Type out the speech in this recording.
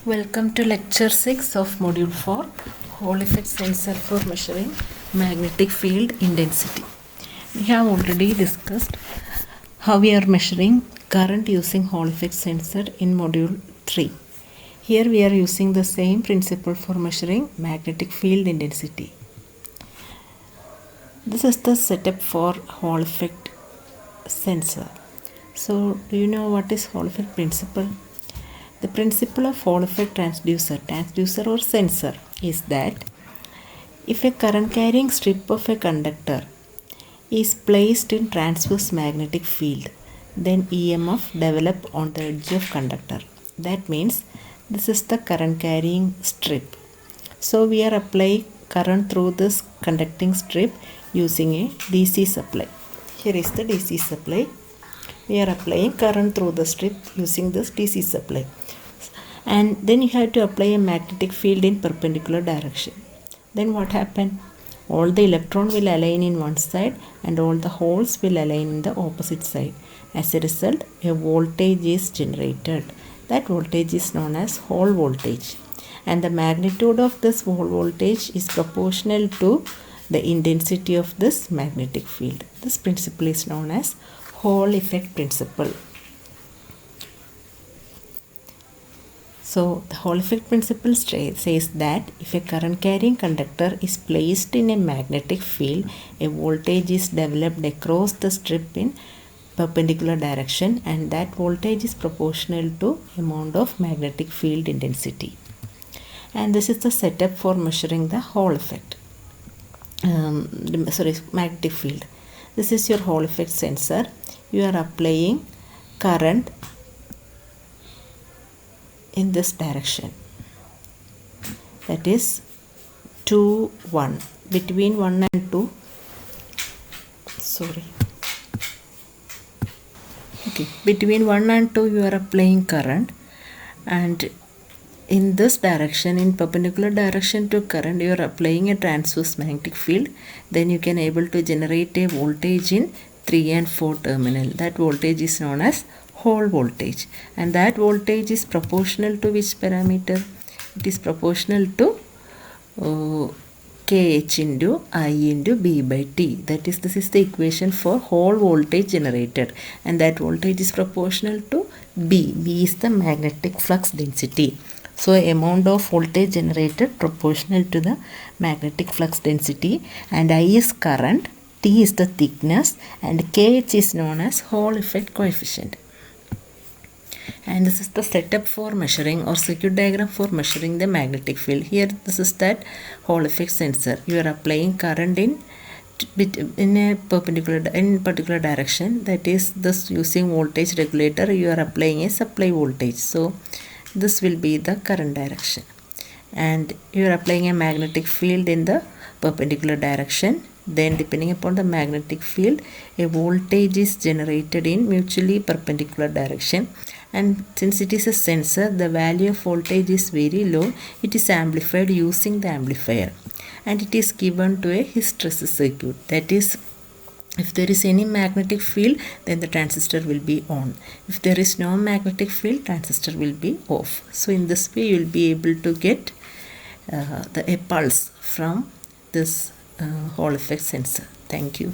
Welcome to lecture 6 of module 4, Hall effect sensor for measuring magnetic field intensity. We have already discussed how we are measuring current using Hall effect sensor in module 3. Here we are using the same principle for measuring magnetic field intensity. This is the setup for Hall effect sensor. So do you know what is Hall effect principle? The principle of Hall effect transducer or sensor is that if a current carrying strip of a conductor is placed in transverse magnetic field, then EMF develop on the edge of conductor. That means this is the current carrying strip. So we are applying current through this conducting strip using a DC supply. Here is the DC supply. We are applying current through the strip using this DC supply. And then you have to apply a magnetic field in perpendicular direction. Then what happens? All the electrons will align in one side and all the holes will align in the opposite side. As a result, a voltage is generated. That voltage is known as Hall voltage. And the magnitude of this Hall voltage is proportional to the intensity of this magnetic field. This principle is known as Hall effect principle. So the Hall effect principle says that if a current carrying conductor is placed in a magnetic field, a voltage is developed across the strip in perpendicular direction, and that voltage is proportional to amount of magnetic field intensity. And this is the setup for measuring the Hall effect. Magnetic field. This is your Hall effect sensor. You are applying current in this direction, that is 2 1 between 1 and 2 between 1 and 2 you are applying current, and in this direction, in perpendicular direction to current, you are applying a transverse magnetic field. Then you can able to generate a voltage in 3 and 4 terminal. That voltage is known as Hall voltage, and that voltage is proportional to which parameter? It is proportional to Kh into I into B by T. That is, this is the equation for Hall voltage generated, and that voltage is proportional to B. B is the magnetic flux density. So amount of voltage generated proportional to the magnetic flux density, and I is current, T is the thickness, and Kh is known as Hall effect coefficient. And this is the setup for measuring, or circuit diagram for measuring the magnetic field. Here this is that Hall effect sensor. You are applying current in a particular direction, that is this using voltage regulator you are applying a supply voltage. So this will be the current direction, and you are applying a magnetic field in the perpendicular direction. Then depending upon the magnetic field, a voltage is generated in mutually perpendicular direction, and since it is a sensor, the value of voltage is very low. It is amplified using the amplifier, and it is given to a hysteresis circuit. That is, if there is any magnetic field, then the transistor will be on. If there is no magnetic field, transistor will be off. So in this way you will be able to get a pulse from this Hall effect sensor. Thank you.